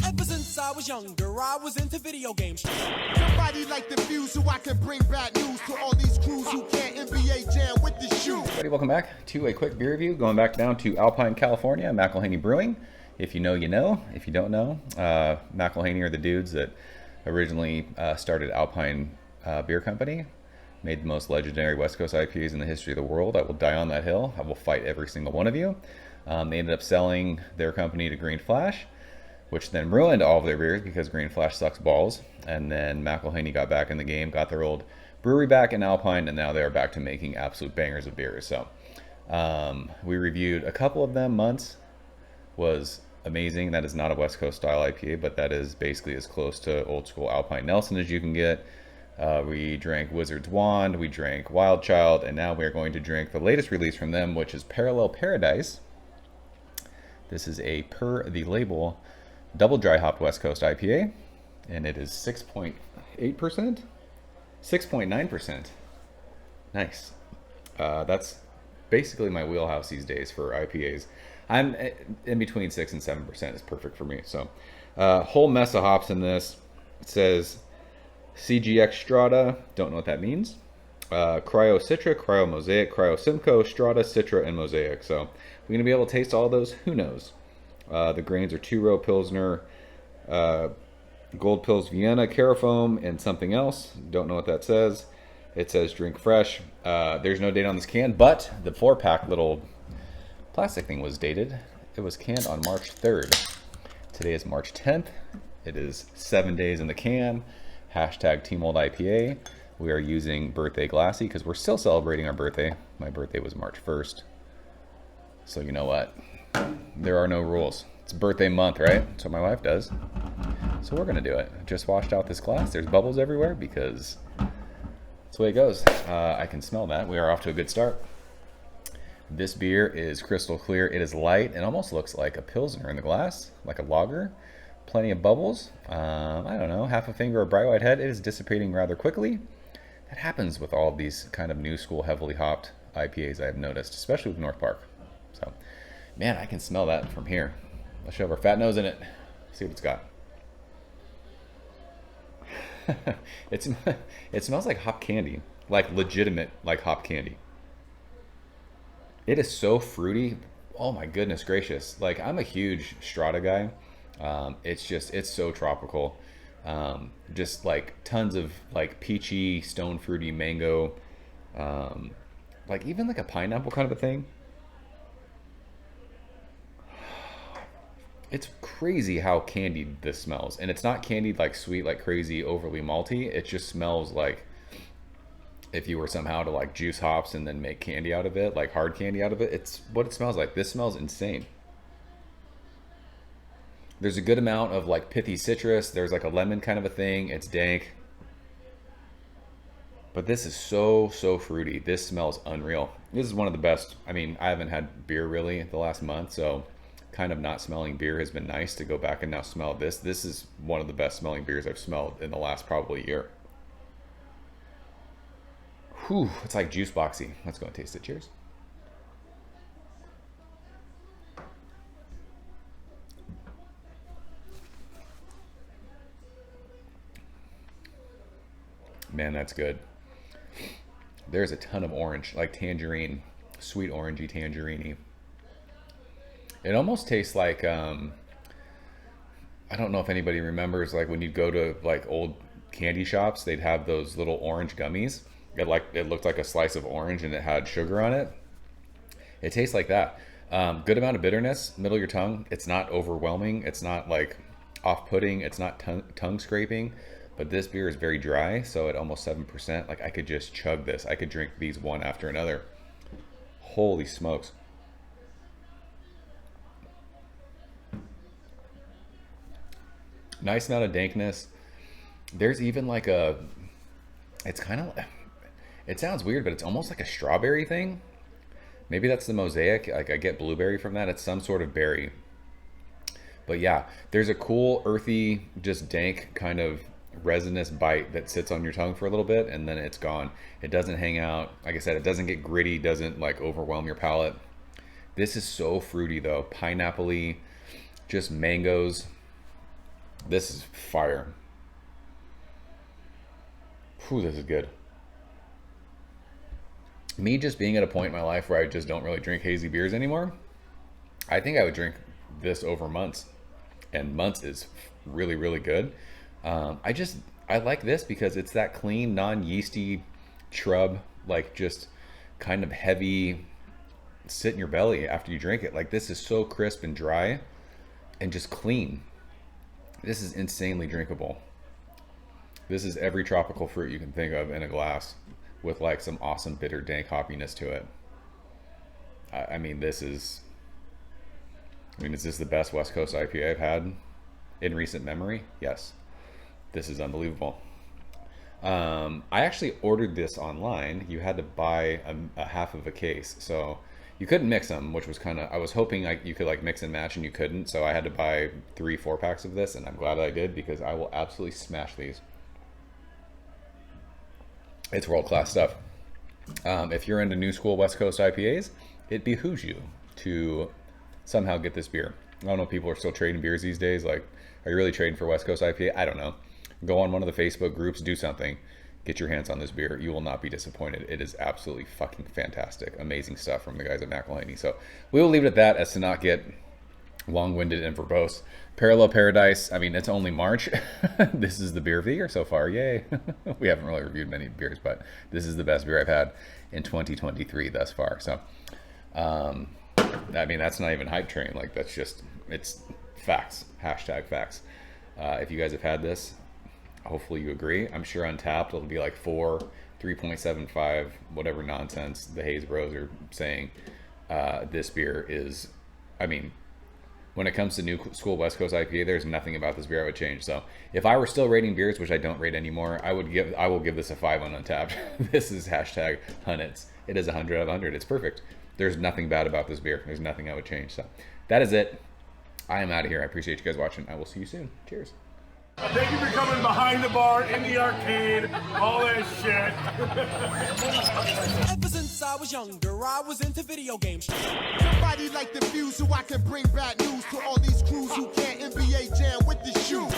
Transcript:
Ever since I was younger, I was into video games. Somebody like the Fuse so I can bring bad news to all these crews who can't NBA jam with the shoe. Everybody, welcome back to a quick beer review. Going back down to Alpine, California, McIlhenney Brewing. If you know, you know. If you don't know, McIlhenney are the dudes that originally started Alpine Beer Company. Made the most legendary West Coast IPAs in the history of the world. I will die on that hill. I will fight every single one of you. They ended up selling their company to Green Flash, which then ruined all of their beers because Green Flash sucks balls. And then McIlhenney got back in the game, got their old brewery back in Alpine, and now they're back to making absolute bangers of beers. So we reviewed a couple of them. Months was amazing. That is not a West Coast style IPA, but that is basically as close to old school Alpine Nelson as you can get. We drank Wizard's Wand, we drank Wild Child, and now we're going to drink the latest release from them, which is Parallel Paradise. This is a per the label double dry hopped West Coast IPA, and it is 6.8%, 6.9%. Nice. That's basically my wheelhouse these days for IPAs. I'm in between 6 and 7% is perfect for me. So, whole mess of hops in this. It says CGX Strata, don't know what that means. Cryo Citra, Cryo Mosaic, Cryo Simcoe, Strata, Citra, and Mosaic. So we're gonna be able to taste all those. Who knows? The grains are 2-row Pilsner, Gold Pils Vienna, Carafoam, and something else. Don't know what that says. It says drink fresh. There's no date on this can, but the 4-pack little plastic thing was dated. It was canned on March 3rd. Today is March 10th. It is 7 days in the can. Hashtag Team Old IPA. We are using Birthday Glassy because we're still celebrating our birthday. My birthday was March 1st. So you know what? There are no rules. It's birthday month, right? That's what my wife does. So we're gonna do it. Just washed out this glass. There's bubbles everywhere because that's the way it goes. I can smell that. We are off to a good start. This beer is crystal clear. It is light. It almost looks like a Pilsner in the glass, like a lager. Plenty of bubbles. I don't know, half a finger of bright white head. It is dissipating rather quickly. That happens with all of these kind of new school heavily hopped IPAs I've noticed, especially with North Park. So, man, I can smell that from here. Let's shove our fat nose in it. See what it's got. It smells like hop candy, like legitimate like hop candy. It is so fruity. Oh my goodness gracious. Like, I'm a huge Strata guy. It's so tropical. Just like tons of like peachy, stone fruity mango, like even like a pineapple kind of a thing. It's crazy how candied this smells. And it's not candied like sweet, like crazy, overly malty. It just smells like if you were somehow to like juice hops and then make candy out of it, like hard candy out of it. It's what it smells like. This smells insane. There's a good amount of like pithy citrus. There's like a lemon kind of a thing. It's dank. But this is so fruity. This smells unreal. This is one of the best. I mean, I haven't had beer really the last month, so kind of not smelling beer has been nice to go back and now smell this. This is one of the best smelling beers I've smelled in the last probably year. Whew, it's like juice boxy. Let's go and taste it. Cheers. Man, that's good. There's a ton of orange, like tangerine, sweet orangey tangerine-y. It almost tastes like, I don't know if anybody remembers, like when you go to like old candy shops, they'd have those little orange gummies. It looked like a slice of orange and it had sugar on it. It tastes like that. Good amount of bitterness, middle of your tongue. It's not overwhelming. It's not like off-putting. It's not tongue scraping. But this beer is very dry, so at almost 7%, like I could just chug this. I could drink these one after another. Holy smokes. Nice amount of dankness. There's even like a, it's kind of, it sounds weird, but it's almost like a strawberry thing. Maybe that's the Mosaic. Like I get blueberry from that. It's some sort of berry. But yeah, there's a cool, earthy, just dank kind of resinous bite that sits on your tongue for a little bit and then it's gone. It doesn't hang out. Like I said, it doesn't get gritty, doesn't like overwhelm your palate. This is so fruity though, pineapple-y, just mangoes. This is fire. Whew, this is good. Me just being at a point in my life where I just don't really drink hazy beers anymore, I think I would drink this over Muntz. And Muntz is really, really good. I like this because it's that clean, non-yeasty shrub, like just kind of heavy, sit in your belly after you drink it. Like, this is so crisp and dry and just clean. This is insanely drinkable. This is every tropical fruit you can think of in a glass with like some awesome bitter dank hoppiness to it. I mean, is this the best West Coast IPA I've had in recent memory? Yes. This is unbelievable. I actually ordered this online. You had to buy a half of a case. So you couldn't mix them, which was kind of, I was hoping you could like mix and match, and you couldn't. So I had to buy 3-4 packs of this, and I'm glad I did because I will absolutely smash these. It's world-class stuff. If you're into new school West Coast IPAs, it behooves you to somehow get this beer. I don't know if people are still trading beers these days. Like, are you really trading for West Coast IPA? I don't know. Go on one of the Facebook groups, do something. Get your hands on this beer. You will not be disappointed. It is absolutely fucking fantastic. Amazing stuff from the guys at McIlhenney. So we will leave it at that as to not get long-winded and verbose. Parallel Paradise, I mean, it's only March. This is the beer of the year so far. Yay. We haven't really reviewed many beers, but this is the best beer I've had in 2023 thus far. So, I mean, that's not even hype train. Like, that's just, it's facts. Hashtag facts. If you guys have had this, hopefully you agree. I'm sure Untappd it'll be like 4, 3.75, whatever nonsense the Haze Bros are saying. This beer is, I mean, when it comes to new school West Coast IPA, there's nothing about this beer I would change. So if I were still rating beers, which I don't rate anymore, I will give this a 5 on Untappd. This is hashtag Hunnits. It is 100 out of 100. It's perfect. There's nothing bad about this beer. There's nothing I would change. So that is it. I am out of here. I appreciate you guys watching. I will see you soon. Cheers. Thank you for coming behind the bar, in the arcade, all that shit. Ever since I was younger, I was into video games. Somebody like the Fuse so I can bring bad news to all these crews who can't NBA jam with the shoe.